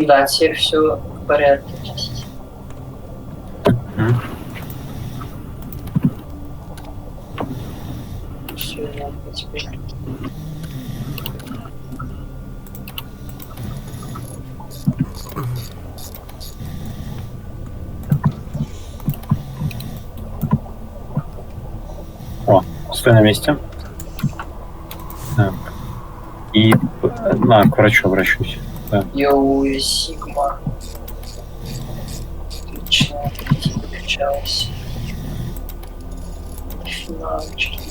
Да, теперь все в порядке. Все, теперь. О, стой на месте. Так. И к врачу обращусь. Да. Йоу, Сигма. Отлично, включалась. Финалочки.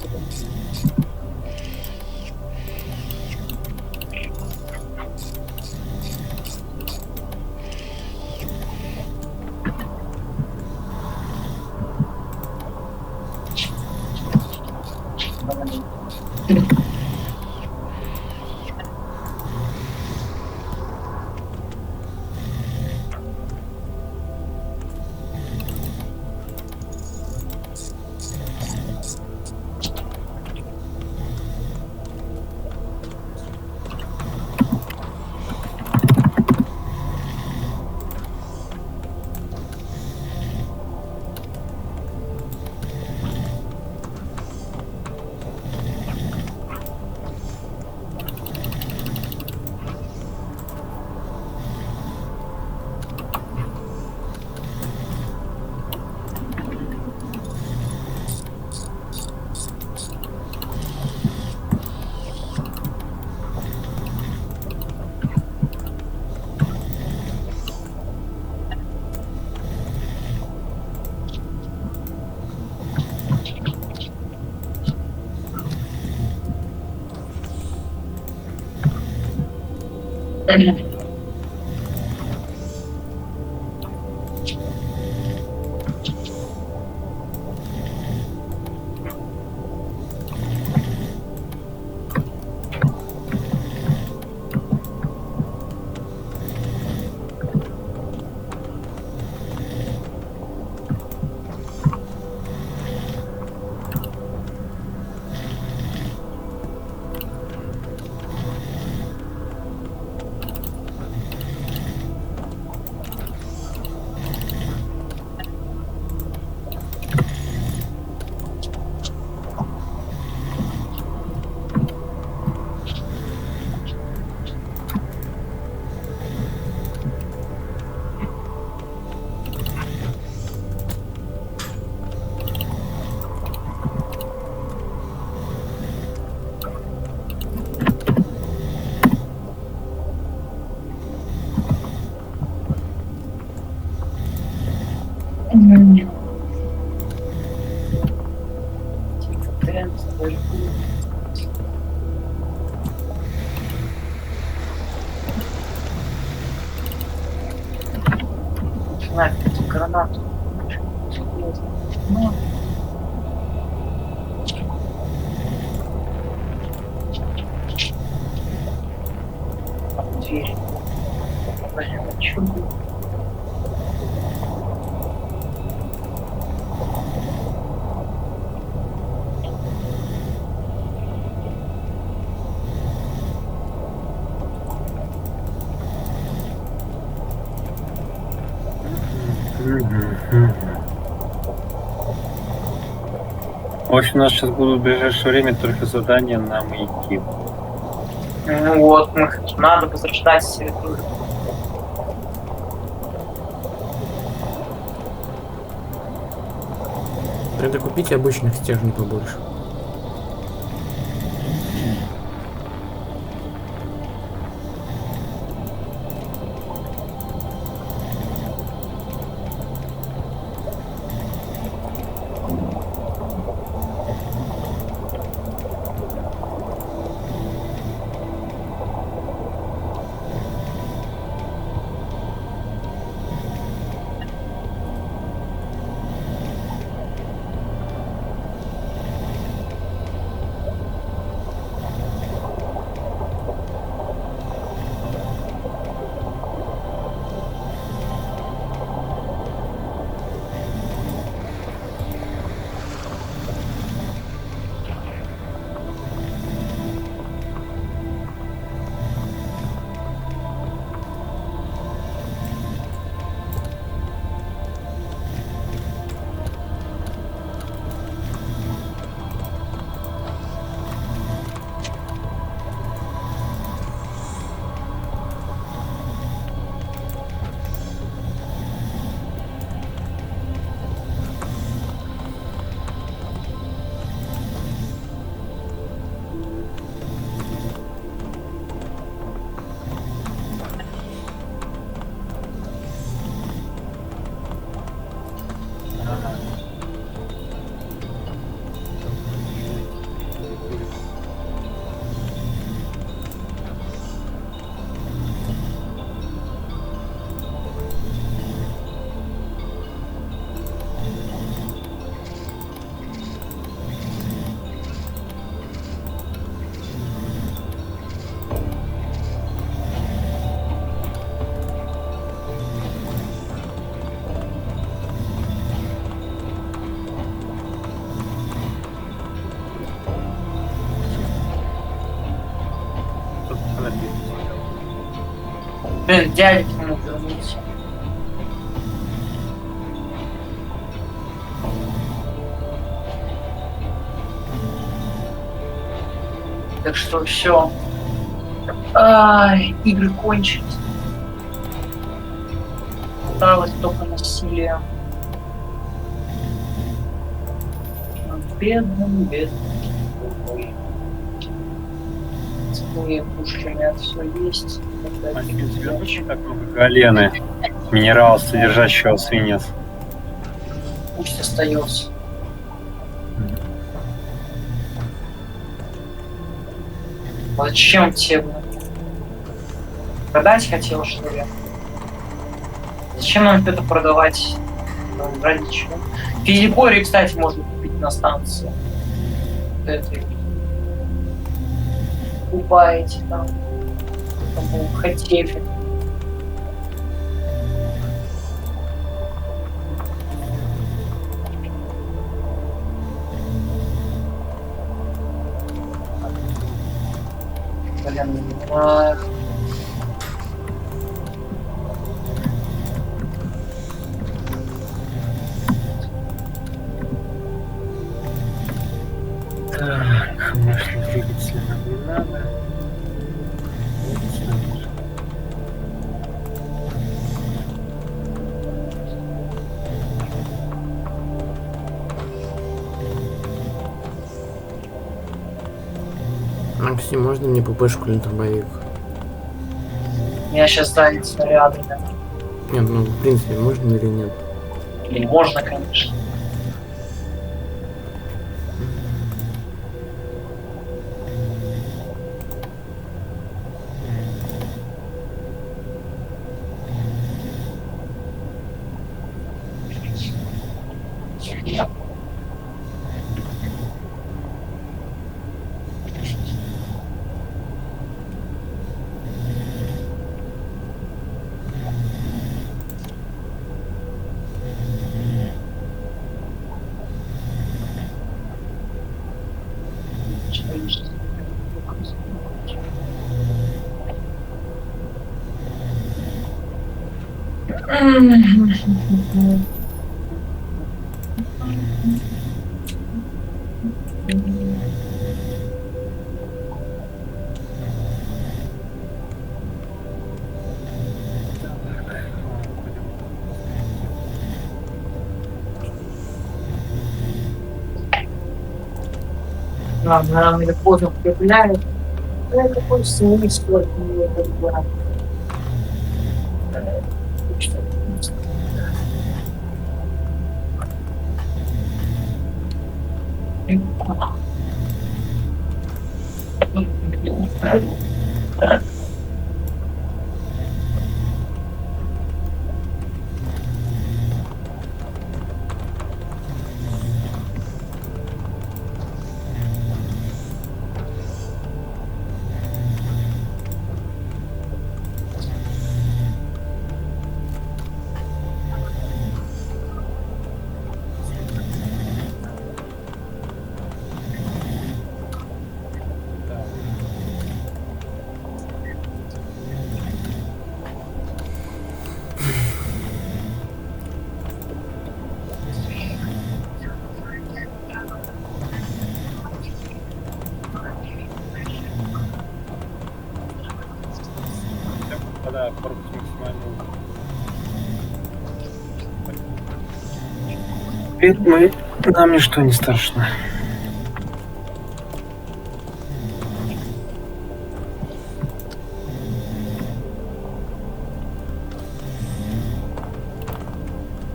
Нафиг, гранату. Дверь. Блин, чудо. В общем, у нас сейчас будут в ближайшее время только задания на маяки. Ну вот, надо возрождать территорию. Надо купить обычных стержней побольше. Блин, дядя к нему вернулся. Так что все. Ай, игры кончились. Осталось только насилие. Бедный. Целые пушки, у меня все есть. Очень так много галены. Минерал, содержащего свинец. Пусть остается. Зачем тебе? Продать хотел, что ли? Зачем нам это продавать? Ради чего? Физикорий, кстати, можно купить на станции. Вот это. Купаете там. Там хотели. Блин, Так, мощный двигатель нам не надо. Двигатель нам нужен. Максим, можно мне ППшку или дробовик? меня сейчас занят снарядами. Нет, ну в принципе, можно или нет? Или можно, конечно. Рано или поздно укрепляет. Ну, какой смысл от нее тогда? Да, корпус максимально. Теперь нам ничто не страшно.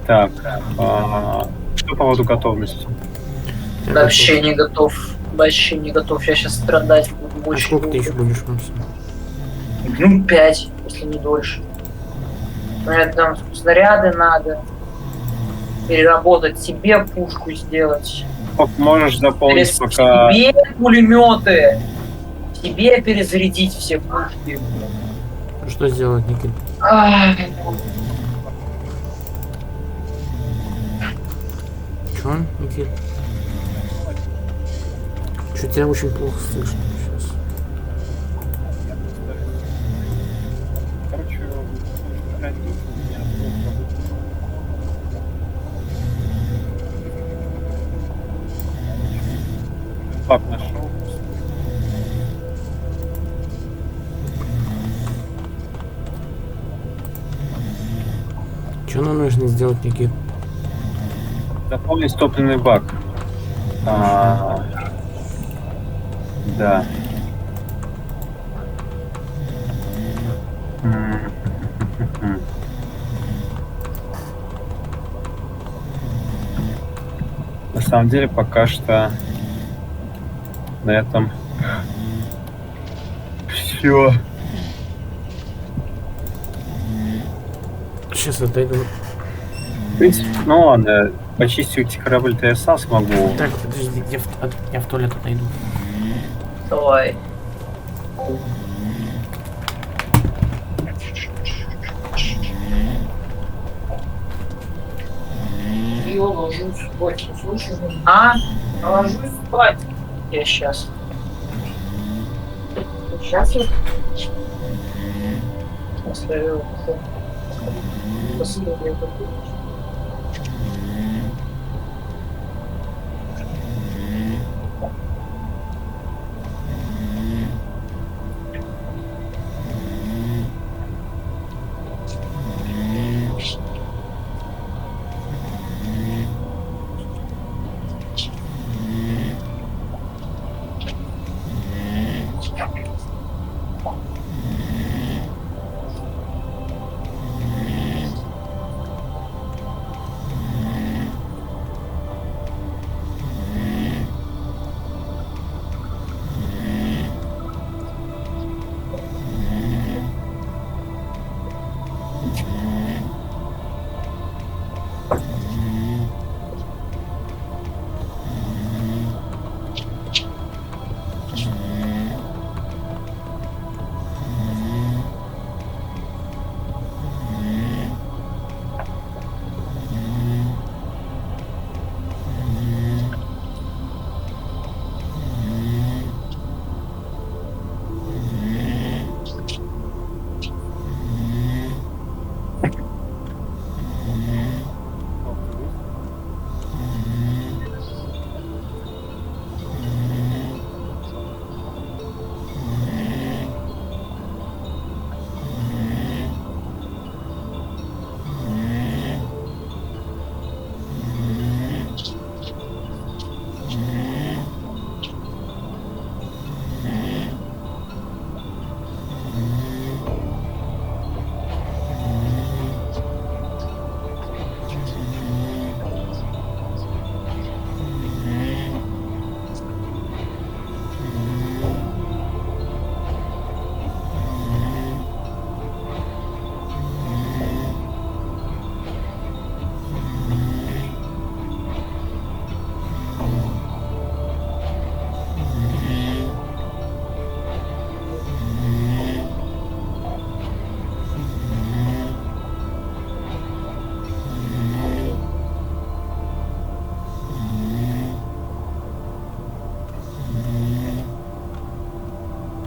Так, что по поводу готовности? Я Вообще не готов. Вообще не готов. Я сейчас страдать буду готов. А очень сколько ты долго. еще будешь, Максим? Ну, 5, если не дольше. Мне там снаряды надо. Переработать себе пушку сделать. Можешь заполнить пока... Себе пулеметы. Себе перезарядить все пушки. Что сделать, Никит? Ай, Чё, Никит? Чё, тебя очень плохо слышно сейчас. Короче, Пап нашел. Что нам нужно сделать, Никит? Заполнить топливный бак. Да. М. На самом деле пока что на этом все. Сейчас отойду. В принципе, ну ладно, почистить корабль-то я сам смогу. Так, подожди, я в туалет отойду. Давай. Я ложусь спать, слушай. Ложусь спать. Я сейчас. Сейчас я. Оставил. Последний.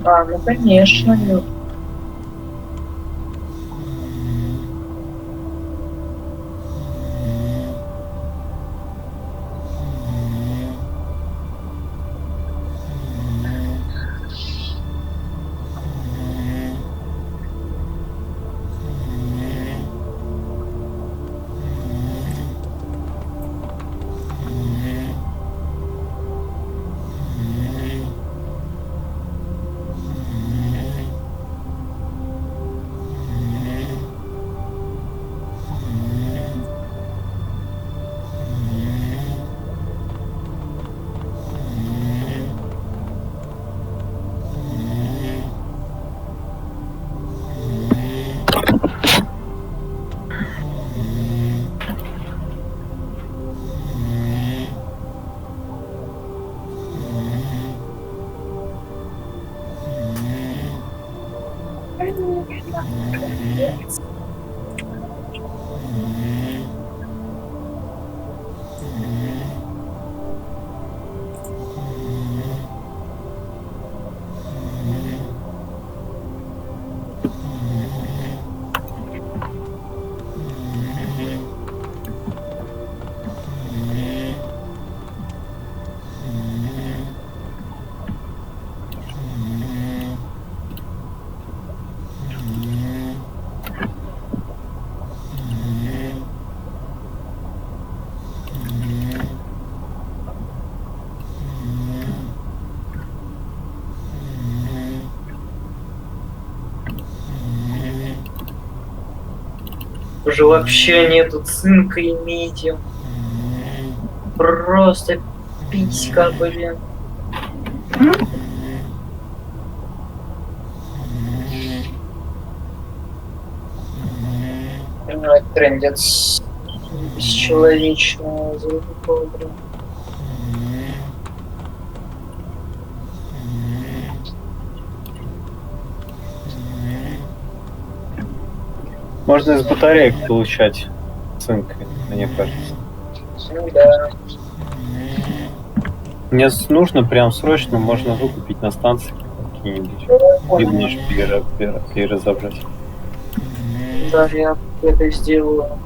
Ну конечно, нет. Уже вообще нету цинка и меди. Просто писька, блин. Трендец бесчеловечного звука, блин. Можно из батареек получать цинк, мне кажется. Ну да. Мне нужно прям срочно, можно выкупить на станции какие-нибудь. Либо наш переразобрать. Да, я это сделаю.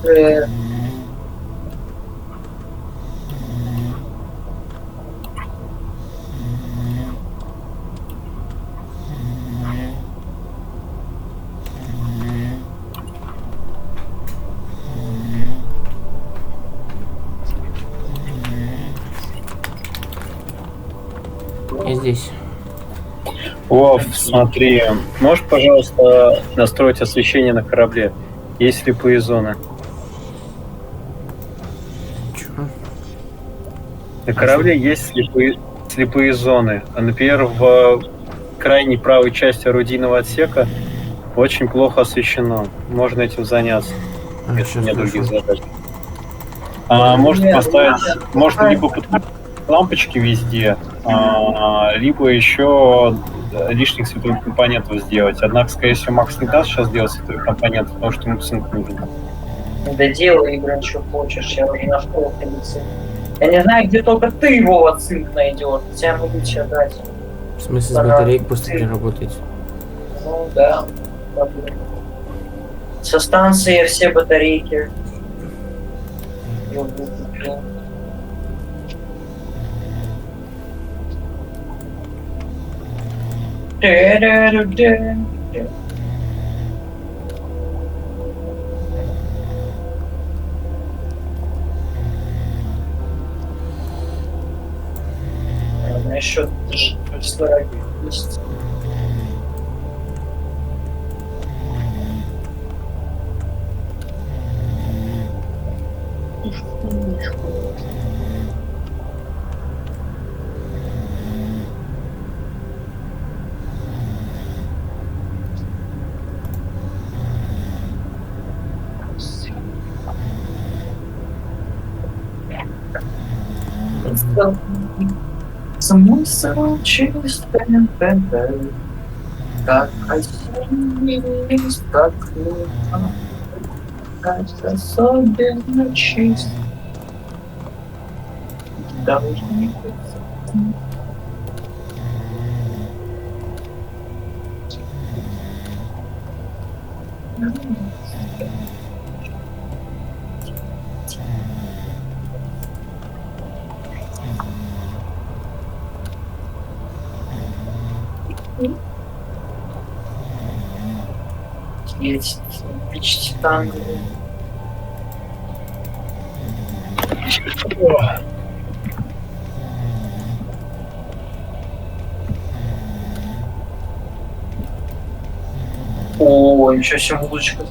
Э, Я здесь. Вов, смотри, можешь, пожалуйста, настроить освещение на корабле? Есть слепые зоны. Чё? На корабле есть слепые зоны. А, например, в крайней правой части орудийного отсека очень плохо освещено. Можно этим заняться, если Сейчас нет других хорошо. задач. Можно Нет, поставить, нет, можно либо подключить лампочки везде, либо еще лишних световых компонентов сделать. Однако, скорее всего, Макс не даст сейчас делать световых компонентов, потому что ему цинк нужен. да делай, игра, что хочешь, я уже нашел цинк. Я не знаю, где только ты его цинк найдешь. Я могу тебе дать. В смысле, с Ага. батареек просто переработать? Ну да. Проблема. Со станции я все батарейки. Я выкуплю. Да-да-да-да. У меня еще ресторан есть. Смысл чистым пентель, как осенний лист, как луна, как особенно чист. Должны быть. Есть пич титан. О, еще все музычка.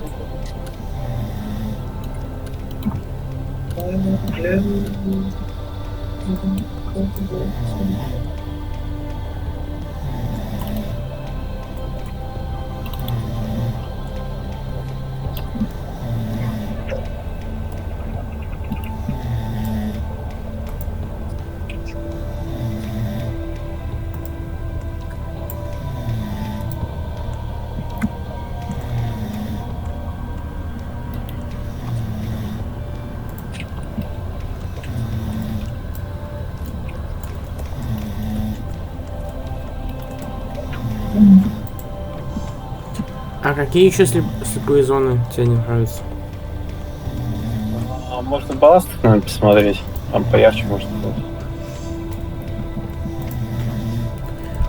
А какие еще слепые зоны тебе не нравятся? Можно балластов, наверное, посмотреть. Там поярче можно будет.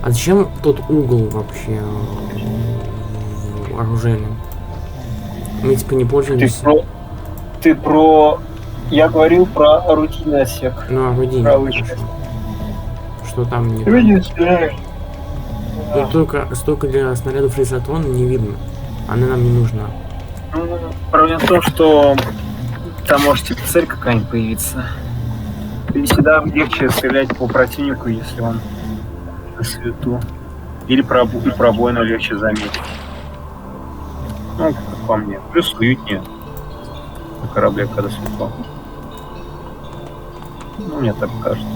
А зачем тот угол вообще в оружейном? Мы типа не пользуемся. Ты про... Я говорил про орудийный отсек. Ну, орудийный. Правый хорошо. часть. Что там не Ты не стреляешь. Тут столько для снарядов ризотона не видно. Она нам не нужна. Ну, проблема в том, что там может типа цель какая-нибудь появиться. И всегда легче стрелять по противнику, если он на свету. Или пробоину легче заметить. Ну, как по мне. Плюс уютнее на корабле, когда светло. Ну, мне так кажется.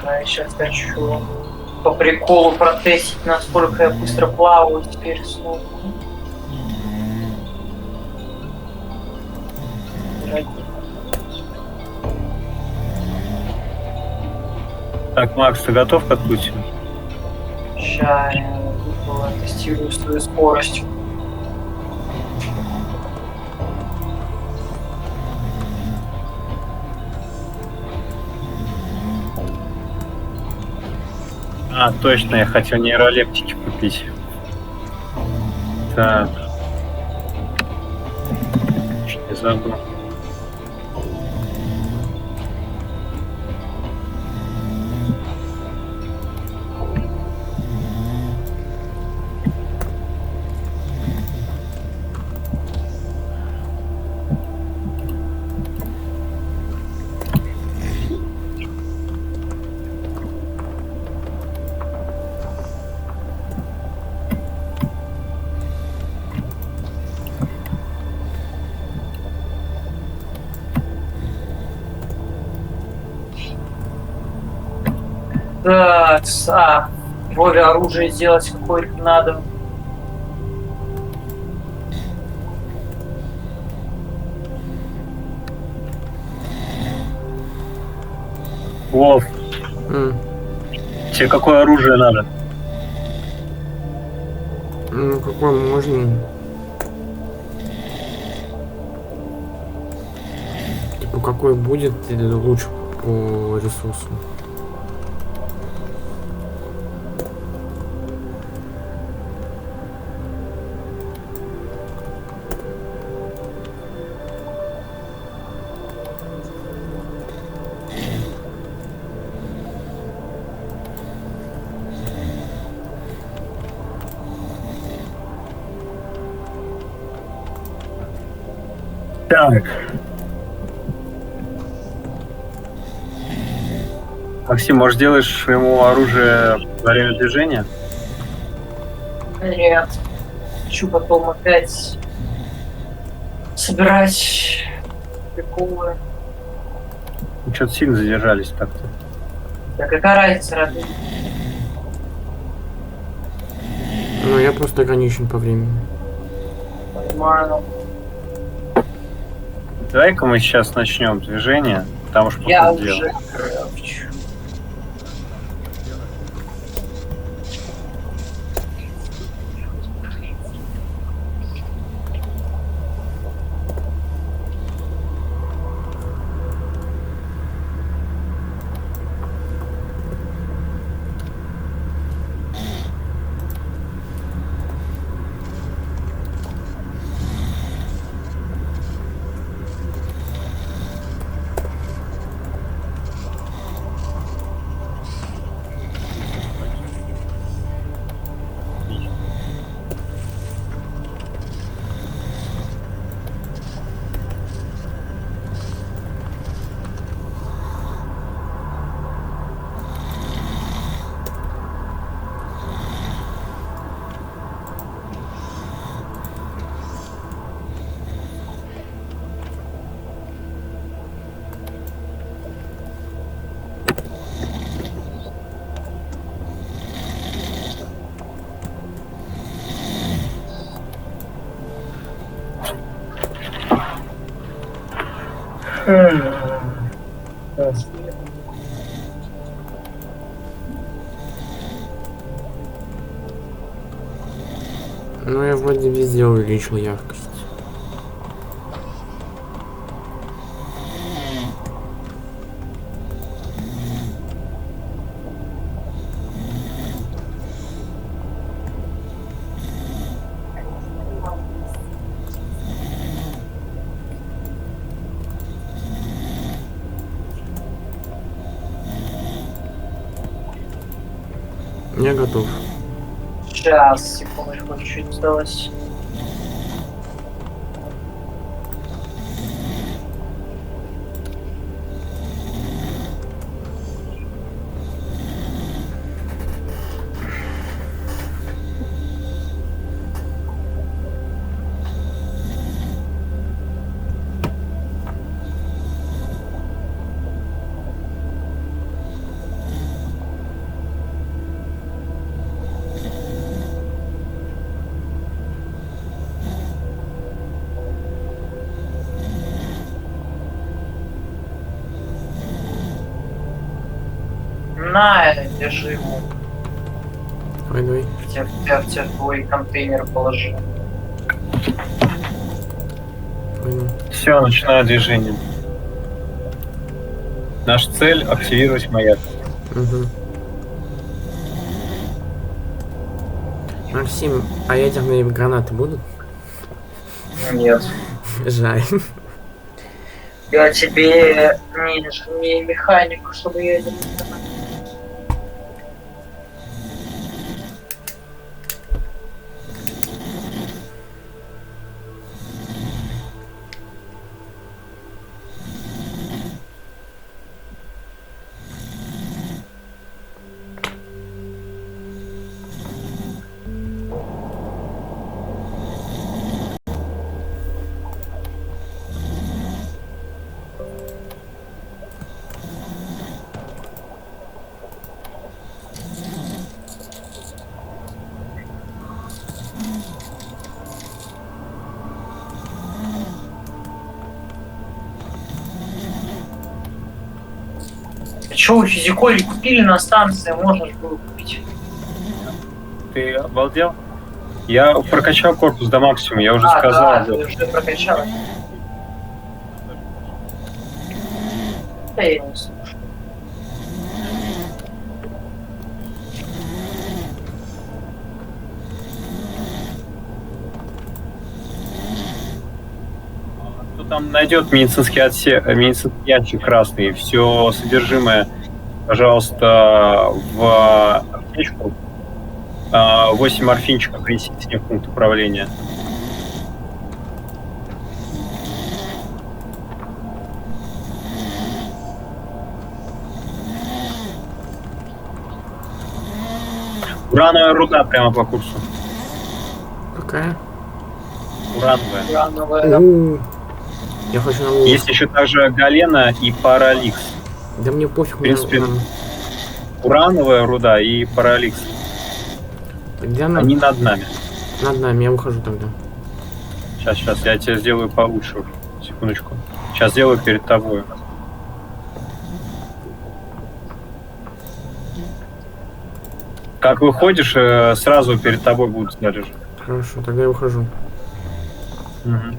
Да, я сейчас хочу по приколу протестить, насколько я быстро плаваю теперь снова. Так, Макс, ты готов к отплытию? Сейчас я тестирую свою скорость. А, точно, я хотел нейролептики купить. Так. Чуть не забыл. Так, Вове оружие сделать какое-то надо. Вов, М. тебе какое оружие надо? Ну, какой можно? Типа, какой будет или лучше по ресурсу? Так. Максим, может, делаешь ему оружие во время движения? Нет. Хочу потом опять собирать приколы. Ну, что-то сильно задержались так-то. Да какая разница, родные? Ну, я просто ограничен по времени. Понимаю. Давай-ка мы сейчас начнем движение, потому что Я походу дело. уже крафчу. Ну, я вроде везде увеличил яркость. Я готов. Сейчас, секундочку, чуть осталось. На, держи его. Давай, давай. В тебя твой контейнер положил. Понял. Все, начинаю движение. Наша цель — активировать маяк. Угу. Максим, а ядерные гранаты будут? Нет. Жаль. Я тебе не механик, чтобы я это не знаю. Чего вы физиколи купили на станции, можно же было купить. Ты обалдел? Я прокачал корпус до максимума, я уже сказал. Да, ты уже прокачал. Да я не слушаю. Кто там найдет медицинский отсек, медицинский ящик красный, все содержимое, пожалуйста, в аптечку. 8 морфинчиков принесите в пункт управления. Урановая руда прямо по курсу. Какая? Урановая. Урановая. Я хочу на улицу. Есть еще также галена и параликс. Да мне пофиг, В принципе, мне урановая руда и параликс. где она? Они над нами. Над нами, я выхожу тогда. Сейчас, я тебе сделаю получше. Секундочку. Сейчас сделаю перед тобой. Как выходишь, сразу перед тобой будут снаряжены. Хорошо, тогда я выхожу. Мгм.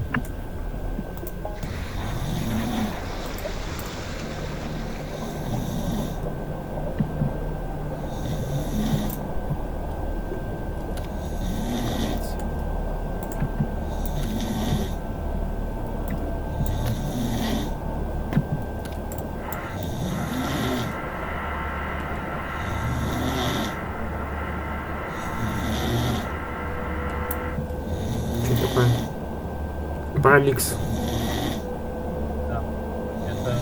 Что такое? Параликс. Это...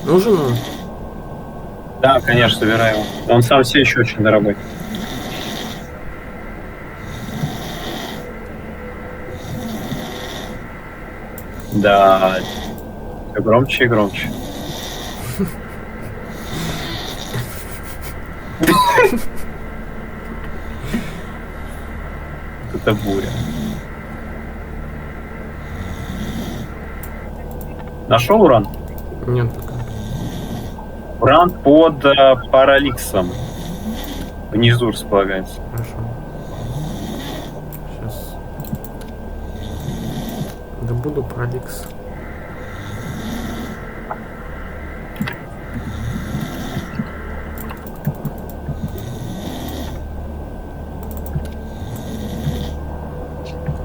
Нужен он? Да, конечно, собирай его. Он сам все еще очень дорогой. Да, все громче и громче. Это буря. Нашел уран? Нет пока. Уран под параликсом. Внизу располагается. Хорошо. Сейчас. Добуду параликс.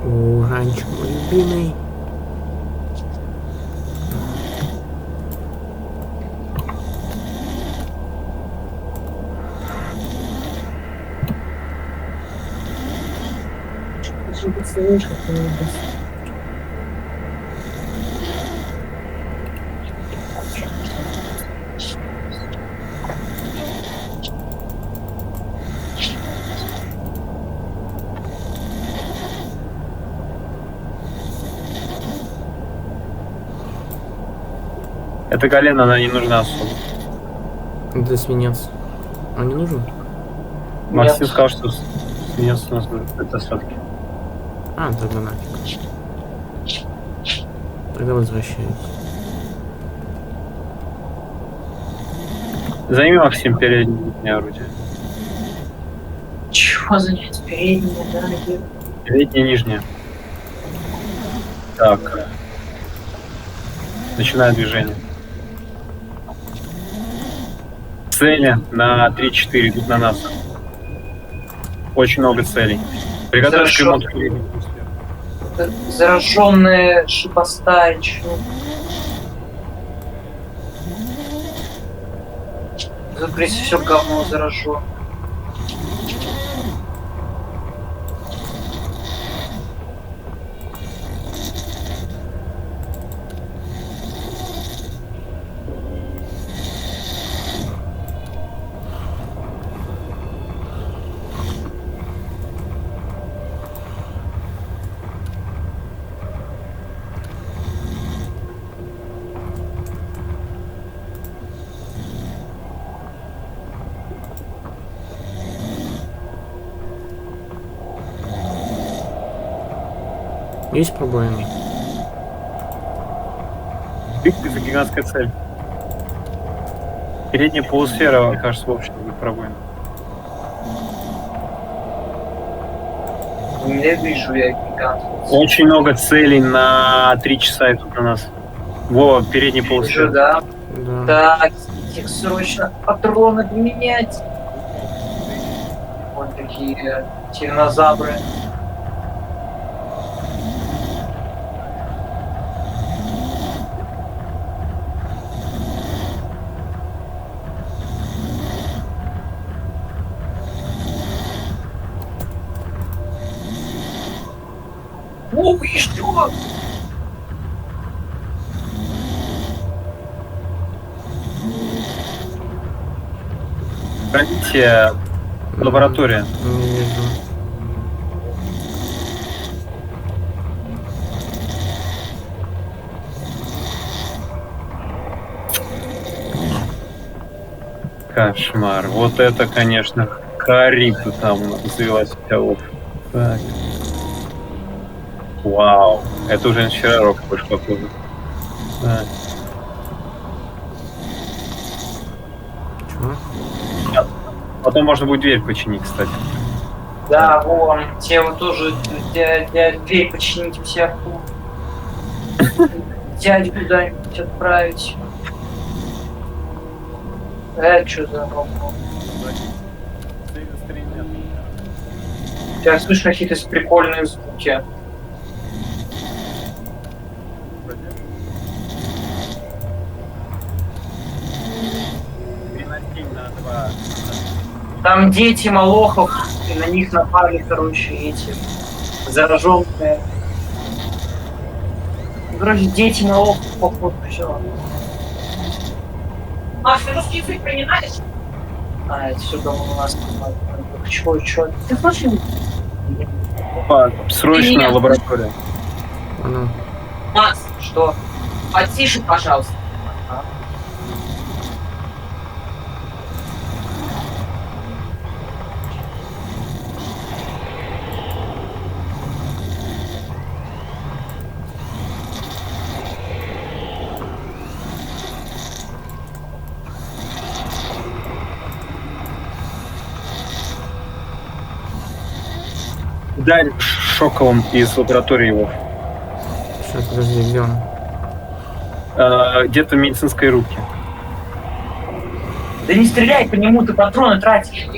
Уранчик мой любимый. же представляешь, как он быстро. Эта колено, она не нужна особо. Это свинец. Он не нужен? Максим Нет. сказал, что свинец у нас достаточно. А, тогда нафиг. Тогда возвращаюсь. Займи, Максим, переднее орудие. Чего занять? Переднее, да, где? Переднее, нижнее. Так. Начинаю движение. Цели на 3-4 идут на нас. Очень много целей. Приготовься к Хорошо. ремонту переднего успеха. Зараженные шипоста, чего? Закрыть все говно заражен. Есть пробоины? Ты за гигантская цель. Передняя полусфера, кажется, вообще не пробоина. Не вижу я гигант. Очень много целей на 3 часа идут на нас. Во, передняя Вижу, полусфера. да. Да. Так, их срочно патроны поменять. Вот такие тиранозавры. Ух, и что? Храните лаборатория. Не вижу. Кошмар. Вот это, конечно, харита там завелась вся вот. Так. Вау. Это уже вчера рок больше похоже. Так. Чего? Потом можно будет дверь починить, кстати. Да, вон, те вот тоже дверь починить у всех. Дядю куда-нибудь отправить. Что за робот? Я слышу какие-то прикольные звуки. Там дети молохов, и на них напали, короче, эти зараженные. Короче, дети молохов, походу, все. Маш, ты русский язык принимаешь? А, это все дома у нас. Чего? Ты слышишь? Срочная лаборатория. Понял. Макс, Что? потише, пожалуйста. Дай шоковым из лаборатории его. Сейчас, подожди, где он? Где-то в медицинской рубке. Да не стреляй по нему, ты патроны тратишь.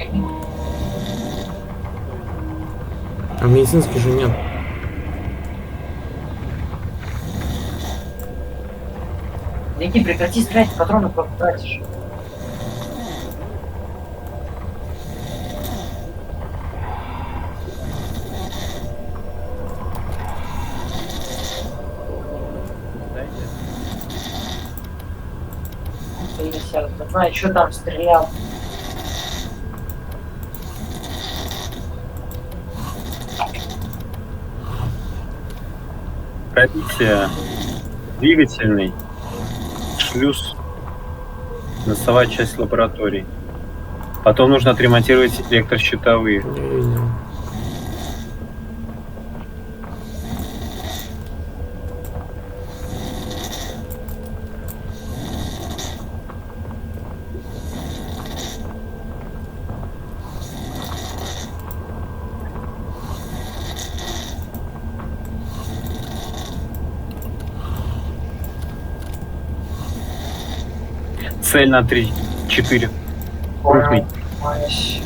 А медицинский же нет. Ники, прекрати стрелять, патроны просто тратишь. 50. Не знаю, что там стрелял. Пробитие. Двигательный. Шлюз. Носовая часть лаборатории. Потом нужно отремонтировать электрощитовые. Я видел. Цель на 3-4. Крупный. Мась.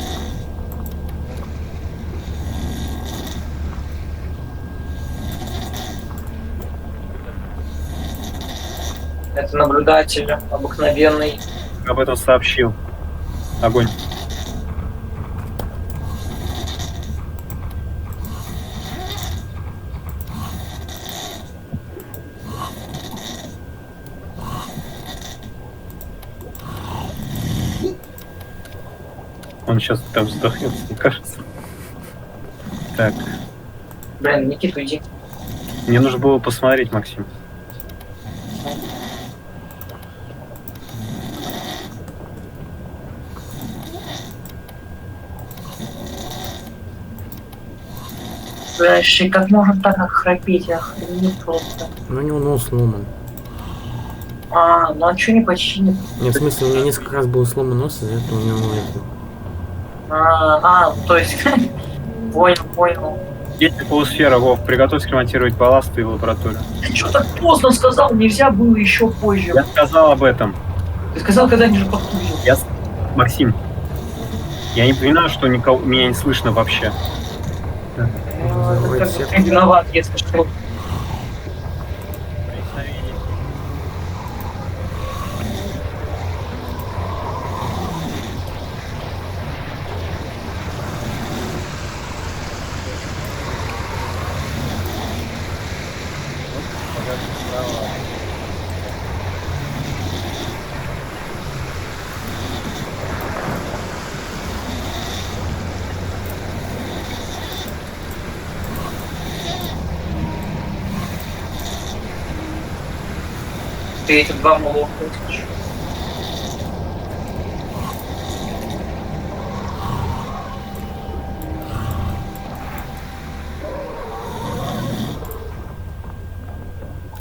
Это наблюдатель обыкновенный. Об этом сообщил. Огонь. Он сейчас там сдохнет, мне кажется. Так. Блин, Никит, уйди. Мне нужно было посмотреть, Максим. Знаешь, и как можно так охрапеть? Охренеть просто. Ну, у него нос сломан. А, ну а что не починит? Нет, в смысле, у меня несколько раз был сломан нос, из-за этого у него это... Ну, то есть... Понял. Есть полусфера, Вов, приготовься ремонтировать балласт и лабораторию. Ты что так поздно сказал? Нельзя было еще позже. Я сказал об этом. Ты сказал, когда они же подхудили. Максим, я не понимаю, что меня не слышно вообще. Как бы ты виноват, если что. Ты эти два молока хочешь?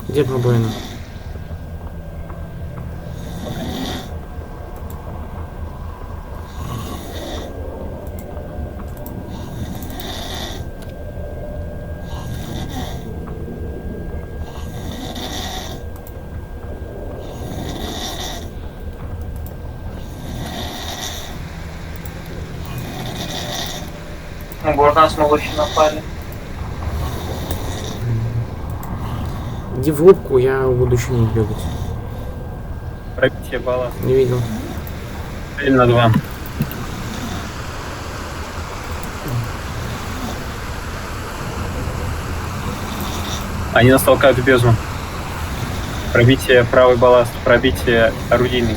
Где пробоина? Ну, город нас молочи напали. Иди в рубку, я буду еще не бегать. Пробитие балласт. Не видел. Цель на 2. Они нас толкают в бездну. Пробитие правый балласт, пробитие орудийный.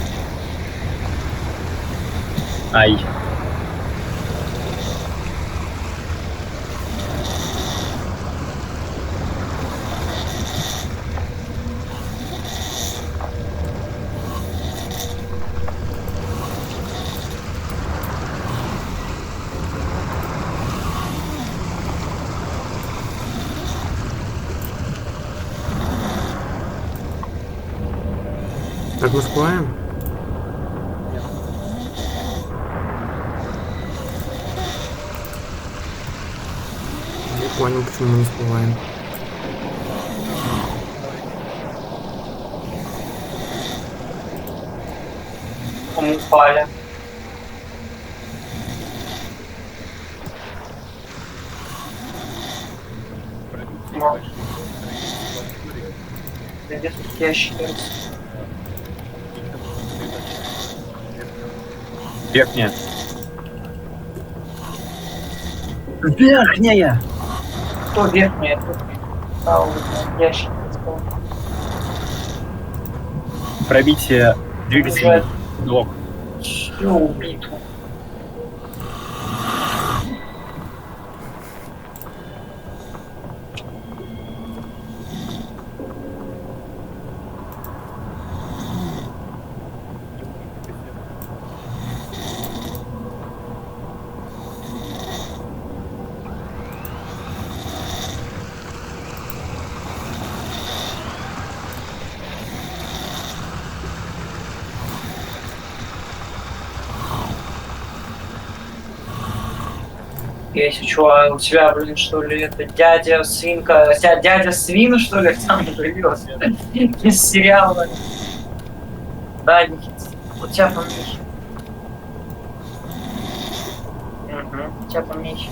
Ай. Так мы всплываем? Я понял, почему мы не всплываем. Мы упали. Да где тут ящики? Верхняя. Верхняя! Кто верхняя? Тут ящики. Пробитие двигателей. Док. Все убито. Если что, а у тебя, блин, что ли, это дядя свинка, дядя свин, что ли, там живет из сериала. Да, Никит, у тебя помехи. Угу, у тебя помехи.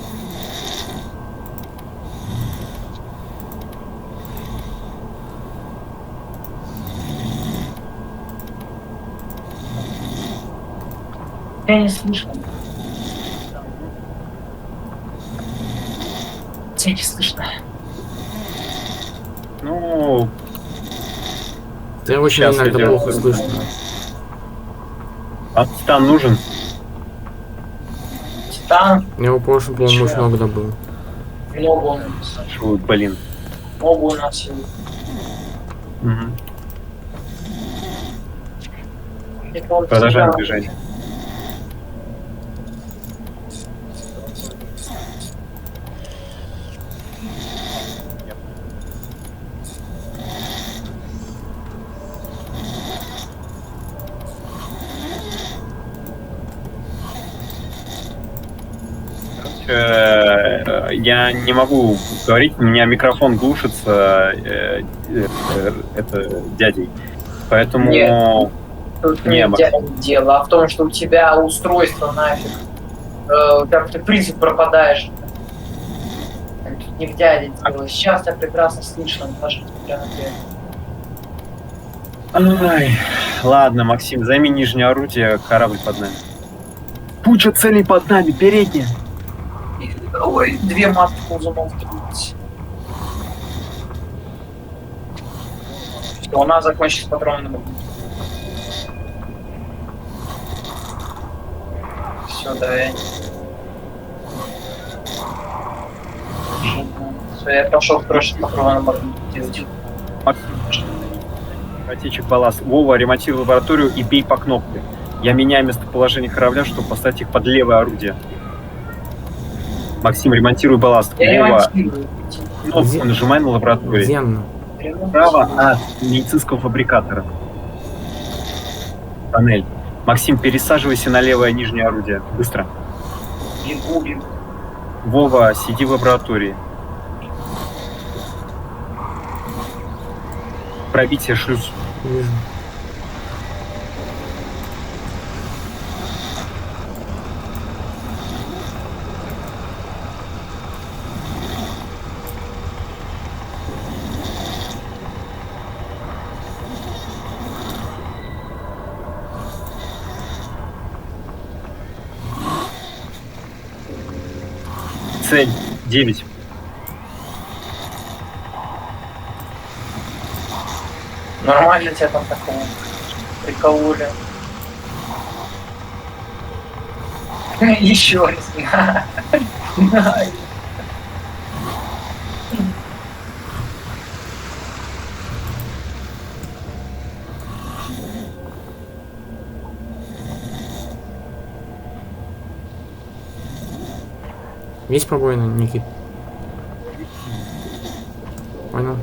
Я не слышу. Тебя не слышно. Ну, Ты очень Сейчас иногда идёт. плохо слышно. а титан нужен? Титан, Я его в прошлом, по-моему, Чё? очень много добыл. много он написал. Ой, блин. Много у нас сегодня. Мгм. Это он Продолжаем всегда- движение. Я не могу говорить, у меня микрофон глушится это дядей. Поэтому Нет. Тут Не, дело, а в том, что у тебя устройство нафиг. Как ты в принципе пропадаешь. Тут не в дяде дело. Сейчас тебя прекрасно слышно, даже несмотря на это. Ай, ладно, Максим, займи нижнее орудие, корабль под нами. Куча целей под нами, передняя. Ой, две матки ползунов трудить. Все, у нас закончились патроны. Все, давай. Все, я пошел в прошлый патроны делать. Максим, отечек балласт. Вова, ремонтируй лабораторию и бей по кнопке. Я меняю местоположение корабля, чтобы поставить их под левое орудие. Максим, ремонтируй балласт. Я Вова, ремонтирую. кнопку нажимай на лабораторию. Земно. Справа от медицинского фабрикатора. Панель. Максим, пересаживайся на левое нижнее орудие. Быстро. Бегу. Вова, сиди в лаборатории. Пробитие шлюз. Вижу. Цель 9. Нормально тебя там такого прикололи. Еще раз. На. Есть пробоина, Никит? Понял.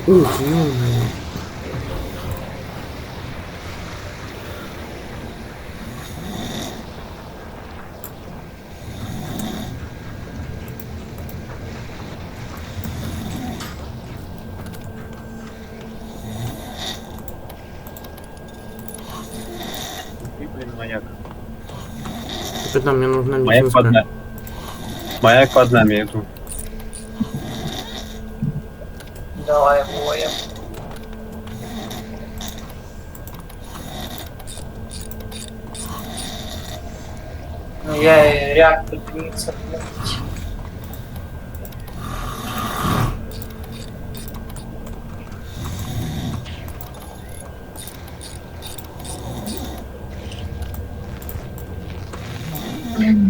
Ух, ё-моё. Блин, маяк. Капитан, мне нужна Маяк под медицинская. нами. Маяк под нами, я иду. Давай, воя. Ну, я и реактор длится.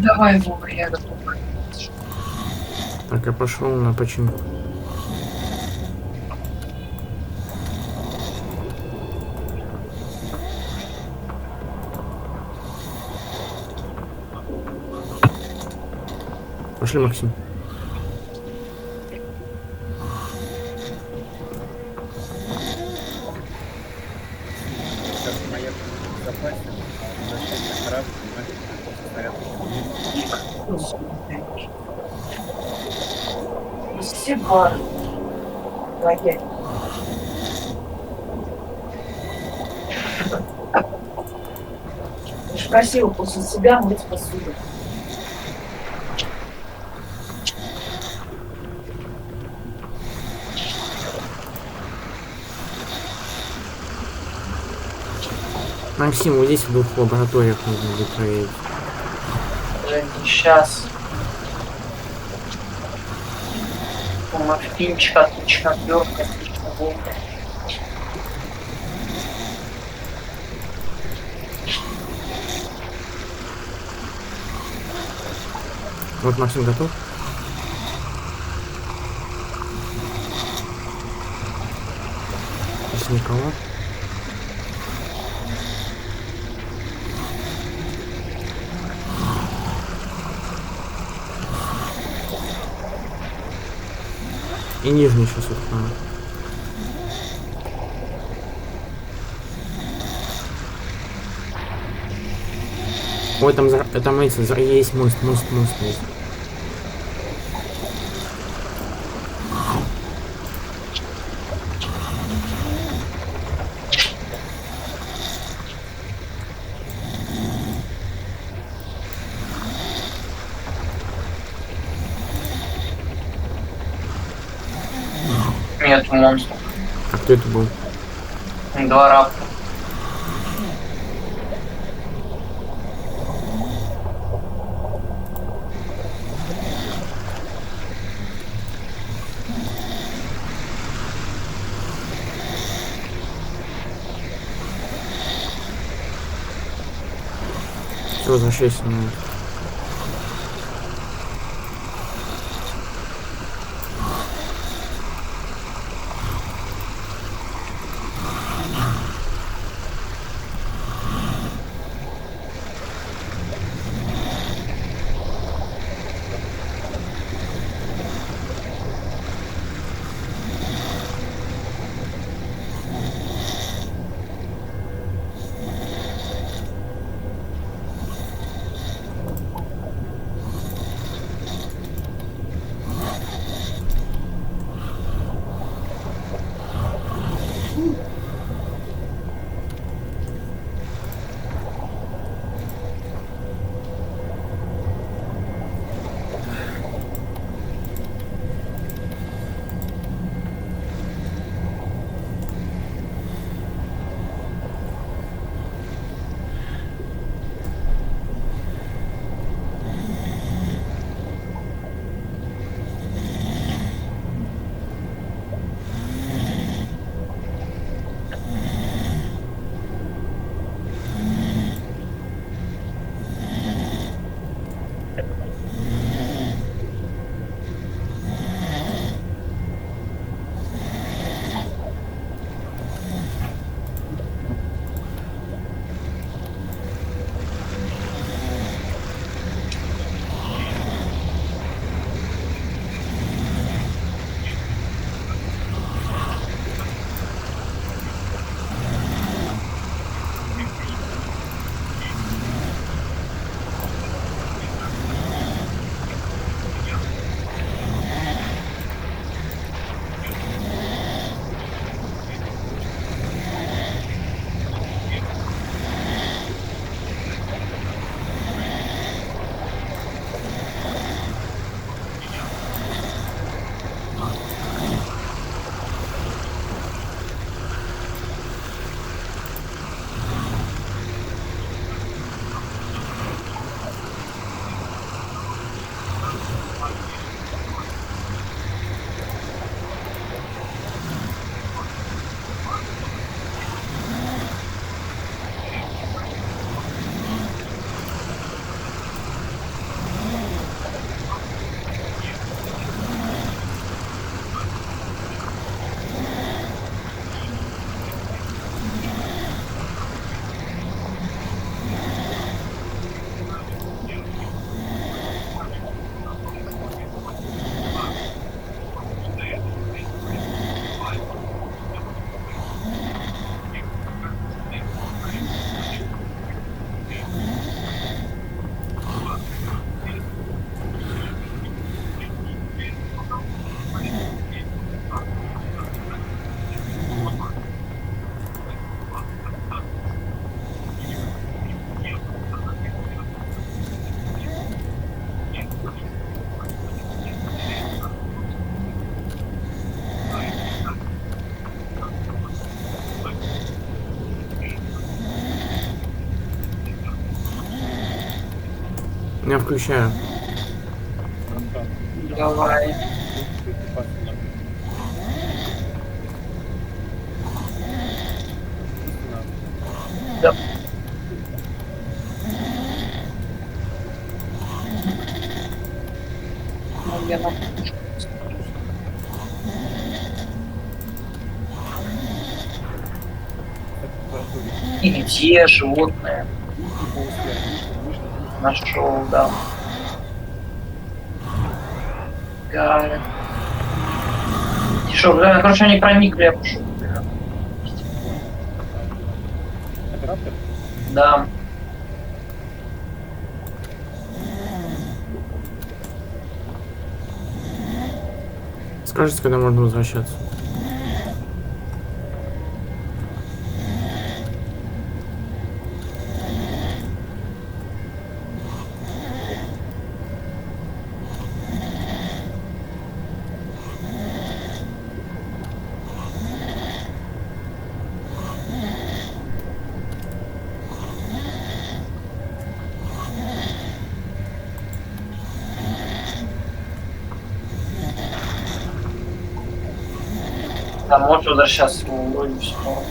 Давай, Вова, я готов. Так, я пошел на починку. Пошли, Максим. Сейчас маяк в запасе, возвращайся на корабль, Спасибо. Лагерь. Я ж просил после себя мыть посуду. Максим, вот здесь в двух лабораториях нужно будет проверить. Сейчас. Морфинчик, отлично, отвертка, отлично, волка. Вот, Максим, готов? Здесь никого. И нижний сейчас вот надо. Ой, там эти, есть мост есть. Нет монстров. А кто это был? Два раптора. Все, возвращайся на... Я включаю. Давай. Да. Ну, я на- И где животное? Нашел, да. Да. И шо, да, короче, они проникли, я пошел. Да. Скажите, когда можно возвращаться. Да, может возвращаться вроде всё.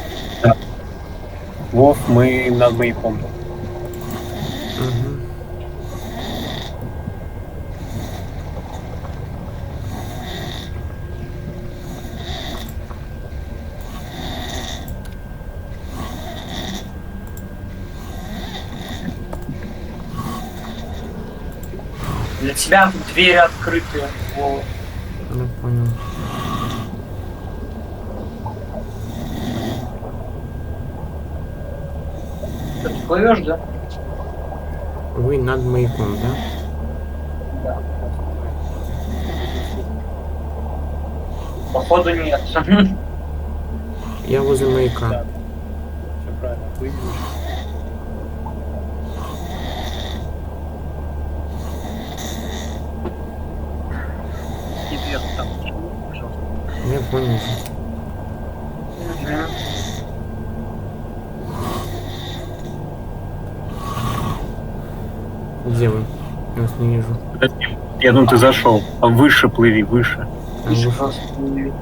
Вов, мы над маяком. Угу. Для тебя тут двери открыты. Вот. Я понял. Ты плывешь, да? Вы над маяком, да? Да. Походу нет. Я возле маяка. Да. Все правильно. Вы там, пожалуйста. Я понял. Где вы? Я вас не вижу. Подожди, я думаю, ты зашел. А выше плыви, выше. А вы-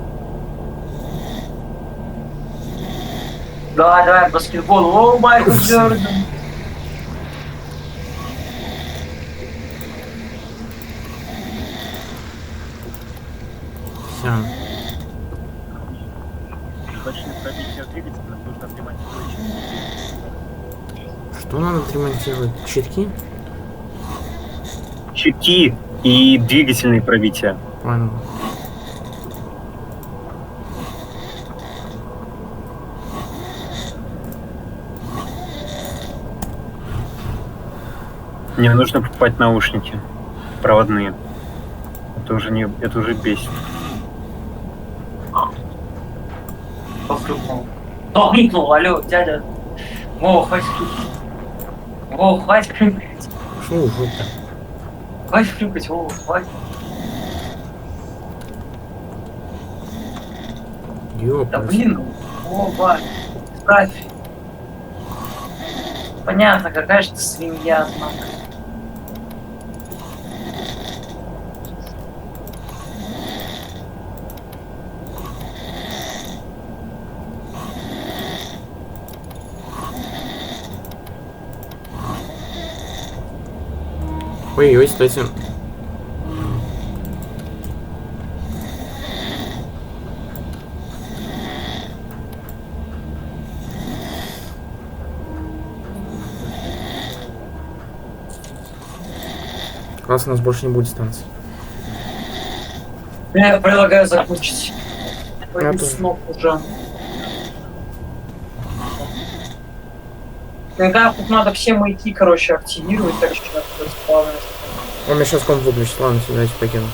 Давай, давай, баскетбол. О, Майкл Джордан. Вся. Точно пробитие двигателя нужно отремонтировать. Что надо отремонтировать? Щитки? Щитки и двигательные пробития. Понял. Мне нужно покупать наушники проводные. Это уже бесит. Похрюкнул. Похрюкнул, алло, дядя. О, хватит хрюкать. О, хватит хрюкать. Что вы то? Хватит хрюкать, о, хватит. Да Ёпта. блин, о, Бать, ставь. Понятно, какая же ты свинья, однако. Ой-ой, кстати. Раз у нас больше не будет станции. Я предлагаю закончить. Я Пойду тоже. снова уже. Иногда тут надо все маяки, короче, активировать, так что надо расплавлять. Он меня сейчас комп выключит. Ладно, все, давайте покину.